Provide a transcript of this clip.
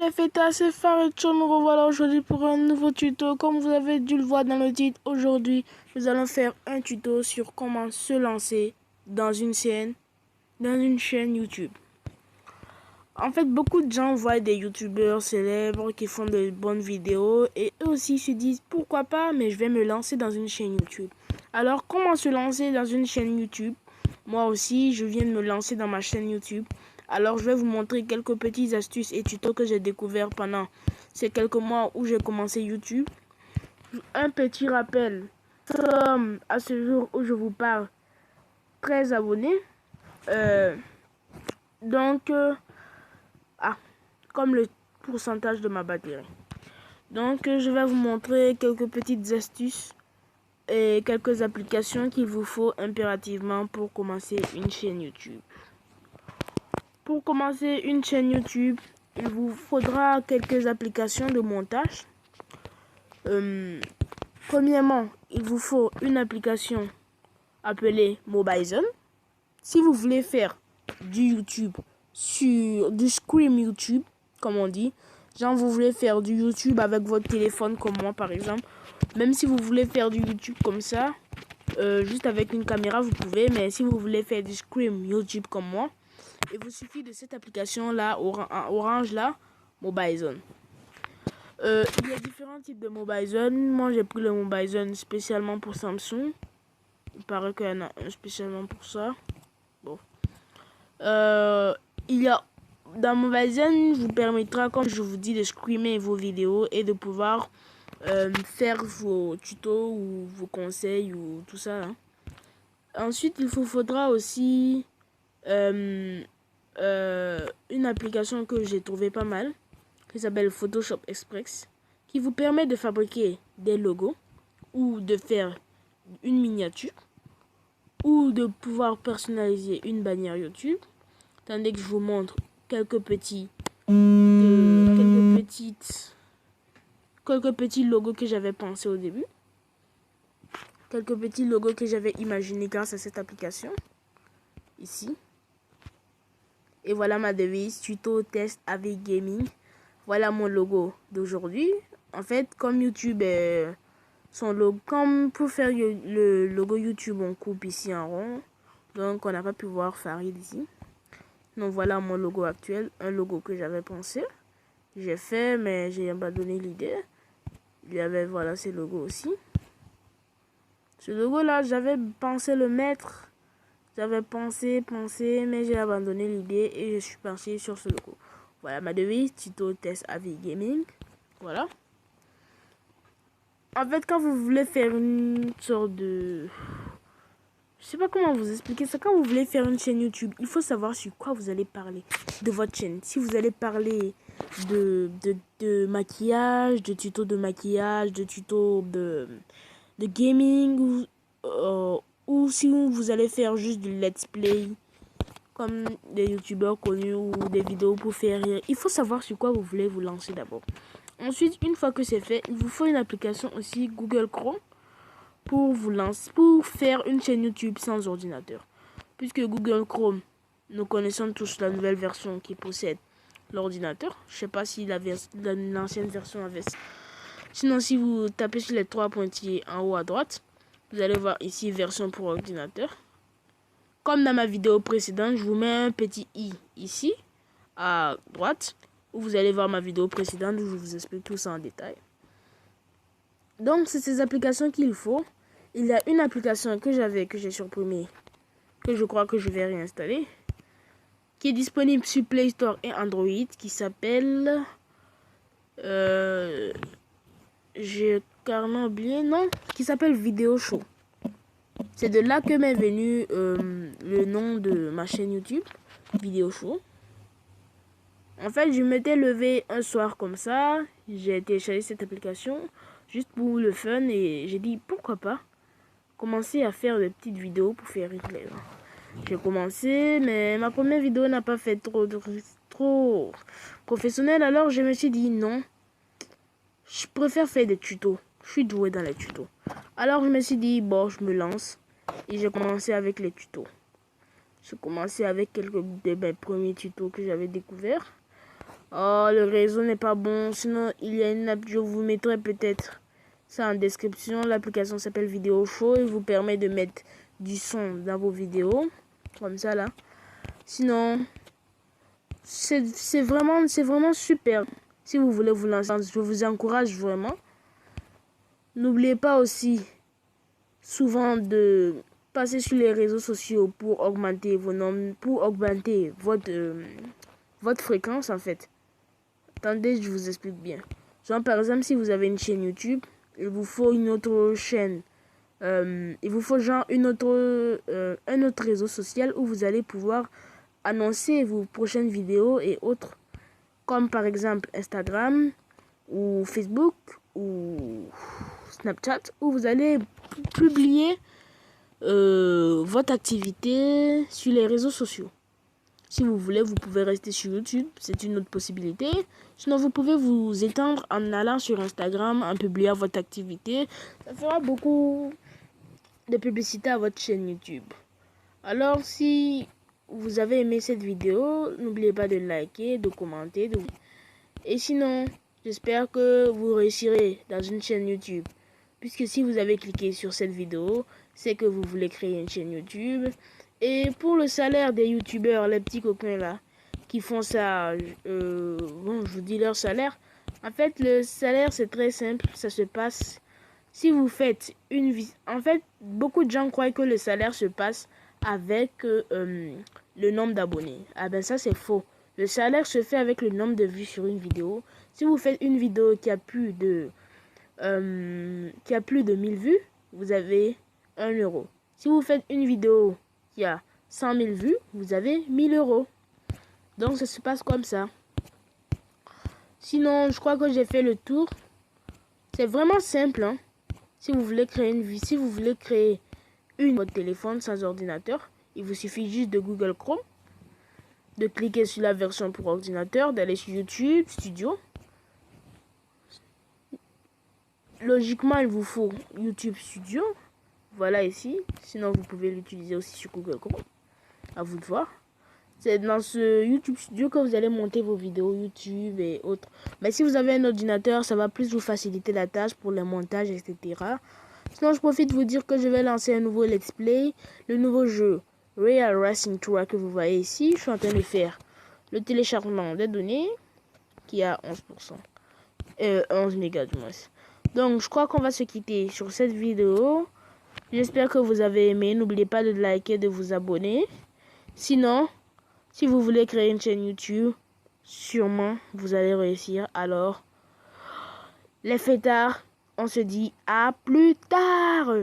les fêtards, c'est Faretcho, nous revoilà aujourd'hui pour un nouveau tuto. Comme vous avez dû le voir dans le titre, aujourd'hui nous allons faire un tuto sur comment se lancer dans une chaîne YouTube. En fait, beaucoup de gens voient des youtubeurs célèbres qui font de bonnes vidéos et eux aussi se disent pourquoi pas, mais je vais me lancer dans une chaîne YouTube. Alors, comment se lancer dans une chaîne YouTube? Moi aussi, je viens de me lancer dans ma chaîne YouTube. Alors, je vais vous montrer quelques petites astuces et tutos que j'ai découvert pendant ces quelques mois où j'ai commencé YouTube. Un petit rappel, nous sommes à ce jour où je vous parle 13 abonnés. Comme le pourcentage de ma batterie. Donc, je vais vous montrer quelques petites astuces et quelques applications qu'il vous faut impérativement pour commencer une chaîne YouTube. Pour commencer une chaîne YouTube, il vous faudra quelques applications de montage. Premièrement, il vous faut une application appelée Mobizen. Si vous voulez faire du YouTube sur du Scream YouTube, comme on dit, genre vous voulez faire du YouTube avec votre téléphone comme moi par exemple, même si vous voulez faire du YouTube comme ça, juste avec une caméra vous pouvez, mais si vous voulez faire du Scream YouTube comme moi, il vous suffit de cette application là, orange là, Mobizen. Il y a différents types de Mobizen. Moi j'ai pris le Mobizen spécialement pour Samsung. Il paraît qu'il y en a un spécialement pour ça. Bon. Il y a dans Mobizen vous permettra, comme je vous dis, de screamer vos vidéos et de pouvoir faire vos tutos ou vos conseils ou tout ça. Hein. Ensuite, il vous faudra aussi une application que j'ai trouvé pas mal, qui s'appelle Photoshop Express, qui vous permet de fabriquer des logos ou de faire une miniature ou de pouvoir personnaliser une bannière YouTube. Tandis que je vous montre quelques petits logos que j'avais pensé au début. Quelques petits logos que j'avais imaginé grâce à cette application. Ici. Et voilà ma devise, tuto test avec gaming. Voilà mon logo d'aujourd'hui. En fait, comme YouTube est son logo, comme pour faire le logo YouTube, on coupe ici en rond. Donc on n'a pas pu voir Farid ici. Donc voilà mon logo actuel, un logo que j'avais pensé. J'ai fait, mais j'ai abandonné l'idée. Il y avait, voilà, ces logos aussi. Ce logo là, j'avais pensé le mettre. J'avais pensé, mais j'ai abandonné l'idée et je suis parti sur ce logo. Voilà ma devise, tuto test avec gaming. Voilà. En fait, quand vous voulez faire une sorte de... Je sais pas comment vous expliquer ça. Quand vous voulez faire une chaîne YouTube, il faut savoir sur quoi vous allez parler de votre chaîne. Si vous allez parler de maquillage, de tutos de maquillage, de tutos de gaming, ou si vous allez faire juste du let's play, comme des youtubeurs connus ou des vidéos pour faire rire. Il faut savoir sur quoi vous voulez vous lancer d'abord. Ensuite, une fois que c'est fait, il vous faut une application aussi, Google Chrome, pour vous lancer, pour faire une chaîne YouTube sans ordinateur. Puisque Google Chrome, nous connaissons tous la nouvelle version qui possède l'ordinateur. Je sais pas si l'ancienne version avait. Sinon, si vous tapez sur les trois pointillés en haut à droite, vous allez voir ici version pour ordinateur. Comme dans ma vidéo précédente, je vous mets un petit i ici à droite où vous allez voir ma vidéo précédente où je vous explique tout ça en détail. Donc, c'est ces applications qu'il faut. Il y a une application que j'ai supprimée, que je crois que je vais réinstaller, qui est disponible sur Play Store et Android, qui s'appelle... j'ai carrément oublié, non, qui s'appelle Vidéo Show. C'est de là que m'est venu le nom de ma chaîne YouTube, Vidéo Show. En fait, je m'étais levé un soir comme ça, j'ai téléchargé cette application juste pour le fun et j'ai dit pourquoi pas commencer à faire des petites vidéos pour faire rire les gens. J'ai commencé, mais ma première vidéo n'a pas fait trop professionnelle, alors je me suis dit non, je préfère faire des tutos. Je suis doué dans les tutos. Alors je me suis dit bon, je me lance et j'ai commencé avec les tutos. J'ai commencé avec quelques de mes premiers tutos que j'avais découverts. Oh, le réseau n'est pas bon. Sinon, il y a une app, je vous mettrai peut-être ça en description. L'application s'appelle Vidéo Show et vous permet de mettre du son dans vos vidéos. Comme ça, là. Sinon, c'est vraiment super. Si vous voulez vous lancer, je vous encourage vraiment. N'oubliez pas aussi souvent de passer sur les réseaux sociaux pour augmenter vos nombres, pour augmenter votre fréquence en fait. Attendez, je vous explique bien. Genre par exemple, si vous avez une chaîne YouTube, il vous faut une autre chaîne. Il vous faut genre un autre réseau social où vous allez pouvoir annoncer vos prochaines vidéos et autres. Comme par exemple Instagram ou Facebook ou Snapchat où vous allez publier votre activité sur les réseaux sociaux. Si vous voulez, vous pouvez rester sur YouTube, c'est une autre possibilité. Sinon, vous pouvez vous étendre en allant sur Instagram, en publiant votre activité. Ça fera beaucoup de publicité à votre chaîne YouTube. Alors, si vous avez aimé cette vidéo, n'oubliez pas de liker, de commenter. Et sinon, j'espère que vous réussirez dans une chaîne YouTube. Puisque si vous avez cliqué sur cette vidéo, c'est que vous voulez créer une chaîne YouTube. Et pour le salaire des youtubeurs, les petits copains là, qui font ça, bon, je vous dis leur salaire. En fait, le salaire, c'est très simple. Ça se passe si vous faites une vie. En fait, beaucoup de gens croient que le salaire se passe avec le nombre d'abonnés. Ah ben ça, c'est faux. Le salaire se fait avec le nombre de vues sur une vidéo. Si vous faites une vidéo qui a plus de 1000 vues, vous avez 1 euro. Si vous faites une vidéo qui a 100 000 vues, vous avez 1000 euros. Donc ça se passe comme ça. Sinon, je crois que j'ai fait le tour. C'est vraiment simple, hein. Si vous voulez créer votre téléphone sans ordinateur, il vous suffit juste de Google Chrome, de cliquer sur la version pour ordinateur, d'aller sur YouTube Studio. Logiquement, il vous faut YouTube Studio. Voilà ici. Sinon, vous pouvez l'utiliser aussi sur Google Chrome. À vous de voir. C'est dans ce YouTube Studio que vous allez monter vos vidéos YouTube et autres. Mais si vous avez un ordinateur, ça va plus vous faciliter la tâche pour le montage, etc. Sinon, je profite de vous dire que je vais lancer un nouveau let's play. Le nouveau jeu Real Racing 3 que vous voyez ici. Je suis en train de faire le téléchargement des données qui a 11%. 11 mégas du moins. Donc, je crois qu'on va se quitter sur cette vidéo. J'espère que vous avez aimé. N'oubliez pas de liker, de vous abonner. Sinon, si vous voulez créer une chaîne YouTube, sûrement vous allez réussir. Alors, les fêtards, on se dit à plus tard.